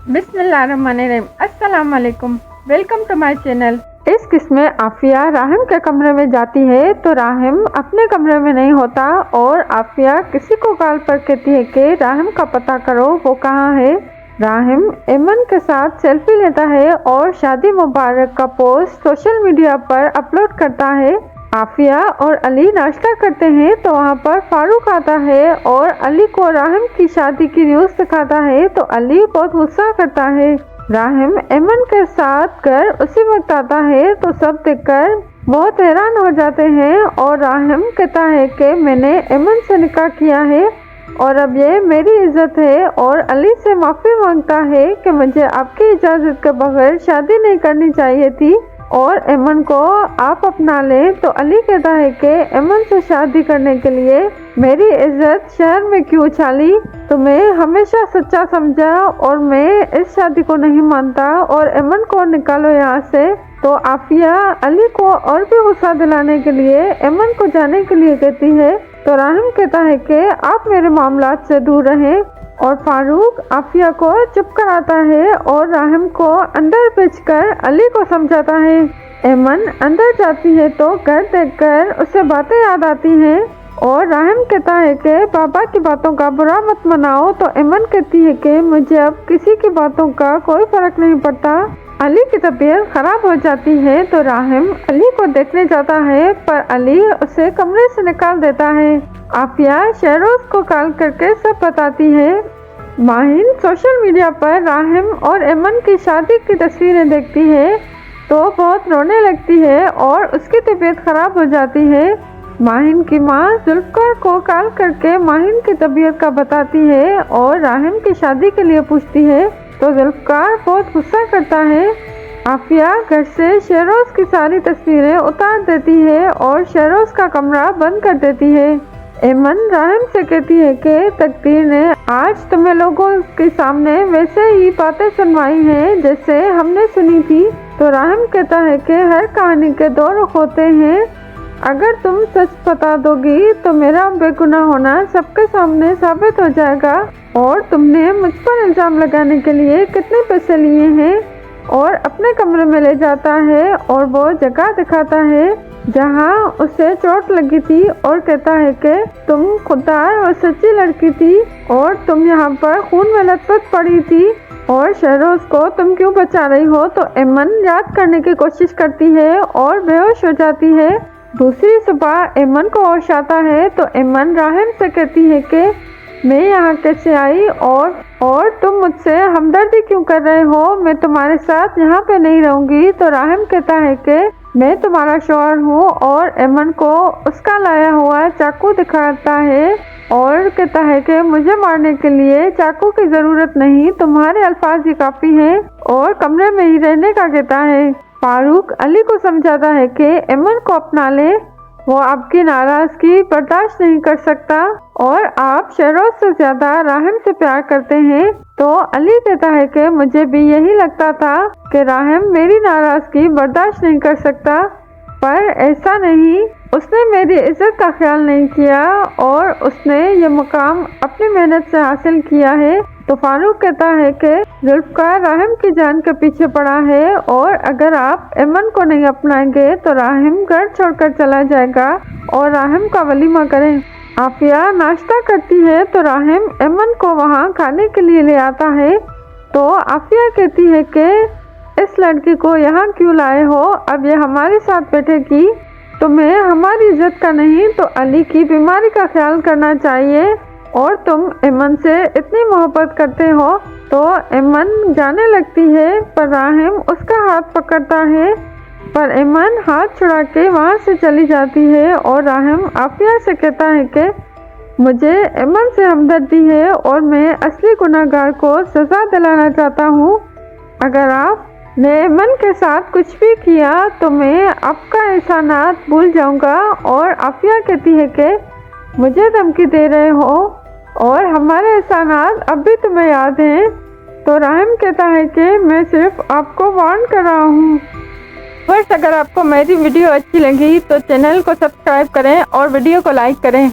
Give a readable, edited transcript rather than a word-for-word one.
बिस्मिल्लाहिर्रहमानिर्रहीम। अस्सलाम वालेकुम, वेलकम टू माय चैनल। इस किस्म में आफिया राहिम के कमरे में जाती है तो राहिम अपने कमरे में नहीं होता और आफिया किसी को कॉल पर कहती है कि राहिम का पता करो, वो कहाँ है। राहिम एमन के साथ सेल्फी लेता है और शादी मुबारक का पोस्ट सोशल मीडिया पर अपलोड करता है। आफिया और अली नाश्ता करते हैं तो वहाँ पर फारूक आता है और अली को राहिम की शादी की न्यूज़ दिखाता है तो अली बहुत गुस्सा करता है। राहिम एमन के साथ घर उसी वक्त आता है तो सब देखकर बहुत हैरान हो जाते हैं और राहिम कहता है कि मैंने एमन से निकाह किया है और अब ये मेरी इज्जत है और अली से माफ़ी मांगता है कि मुझे आपकी इजाज़त के बगैर शादी नहीं करनी चाहिए थी और एमन को आप अपना लें। तो अली कहता है कि एमन से शादी करने के लिए मेरी इज्जत शहर में क्यों उछाली, तुम्हें हमेशा सच्चा समझा और मैं इस शादी को नहीं मानता और एमन को निकालो यहाँ से। तो आफिया अली को और भी गुस्सा दिलाने के लिए एमन को जाने के लिए कहती है तो राहिम कहता है कि आप मेरे मामलात से दूर रहें और फारूक आफिया को चुप कराता है और राहिम को अंदर भेजकर अली को समझाता है। एमन अंदर जाती है तो घर देखकर उसे बातें याद आती हैं और राहिम कहता है कि पापा की बातों का बुरा मत मनाओ। तो एमन कहती है कि मुझे अब किसी की बातों का कोई फर्क नहीं पड़ता। अली की तबीयत खराब हो जाती है तो राहिम अली को देखने जाता है पर अली उसे कमरे से निकाल देता है। आफिया शहरोज को कॉल करके सब बताती है। माहिन सोशल मीडिया पर राहिम और एमन की शादी की तस्वीरें देखती है तो बहुत रोने लगती है और उसकी तबीयत खराब हो जाती है। माहिन की माँ जुल्फकार को कॉल करके माहिन की तबीयत का बताती है और राहिम की शादी के लिए पूछती है तो जुल्फकार बहुत गुस्सा करता है। आफिया घर से शहरोज की सारी तस्वीरें उतार देती है और शहरोज का कमरा बंद कर देती है। एमन राहिम से कहती है कि तकदीर ने आज तुम्हें लोगों के सामने वैसे ही बातें सुनवाई हैं जैसे हमने सुनी थी। तो राहिम कहता है कि हर कहानी के दो रुख होते हैं, अगर तुम सच बता दोगी तो मेरा बेगुनाह होना सबके सामने साबित हो जाएगा और तुमने मुझ पर इल्ज़ाम लगाने के लिए कितने पैसे लिए हैं। और अपने कमरे में ले जाता है और वो जगह दिखाता है जहाँ उसे चोट लगी थी और कहता है कि तुम खुददार और सच्ची लड़की थी और तुम यहाँ पर खून में लथपथ पड़ी थी और शहरोज को तुम क्यों बचा रही हो। तो एमन याद करने की कोशिश करती है और बेहोश हो जाती है। दूसरी सुबह एमन को होश आता है तो एमन राहिम से कहती है कि मैं यहाँ कैसे आई और तुम मुझसे हमदर्दी क्यों कर रहे हो, मैं तुम्हारे साथ यहाँ पे नहीं रहूँगी। तो राहिम कहता है कि मैं तुम्हारा शौहर हूँ और एमन को उसका लाया हुआ चाकू दिखाता है और कहता है कि मुझे मारने के लिए चाकू की ज़रूरत नहीं, तुम्हारे अल्फाज ही काफ़ी हैं और कमरे में ही रहने का कहता है। फारूक अली को समझाता है कि एमन को अपना ले, वो आपकी नाराज़गी बर्दाश्त नहीं कर सकता और आप शहरोज से ज़्यादा राहिम से प्यार करते हैं। तो अली कहता है कि मुझे भी यही लगता था कि राहिम मेरी नाराज़गी बर्दाश्त नहीं कर सकता, पर ऐसा नहीं, उसने मेरी इज्जत का ख्याल नहीं किया और उसने ये मुकाम अपनी मेहनत से हासिल किया है। तो फारूक कहता है कि जुल्फकार राहिम की जान के पीछे पड़ा है और अगर आप एमन को नहीं अपनाएंगे तो राहिम घर छोड़कर चला जाएगा और राहिम का वलीमा करें। आफिया नाश्ता करती है तो राहिम एमन को वहाँ खाने के लिए ले आता है तो आफिया कहती है कि इस लड़की को यहाँ क्यों लाए हो, अब ये हमारे साथ बैठेगी, तुम्हें हमारी इज्जत का नहीं तो अली की बीमारी का ख्याल करना चाहिए और तुम एमन से इतनी मोहब्बत करते हो। तो एमन जाने लगती है पर राहिम उसका हाथ पकड़ता है पर एमन हाथ छुड़ा के वहाँ से चली जाती है और राहिम आफिया से कहता है कि मुझे एमन से हमदर्दी है और मैं असली गुनाहगार को सज़ा दिलाना चाहता हूँ। अगर आपने एमन के साथ कुछ भी किया तो मैं आपका एहसानात भूल जाऊँगा। और आफिया कहती है कि मुझे धमकी दे रहे हो और हमारे एहसानात अब भी तुम्हें याद हैं। तो राहिम कहता है कि मैं सिर्फ आपको वार्न कर रहा हूँ। बस अगर आपको मेरी वीडियो अच्छी लगी तो चैनल को सब्सक्राइब करें और वीडियो को लाइक करें।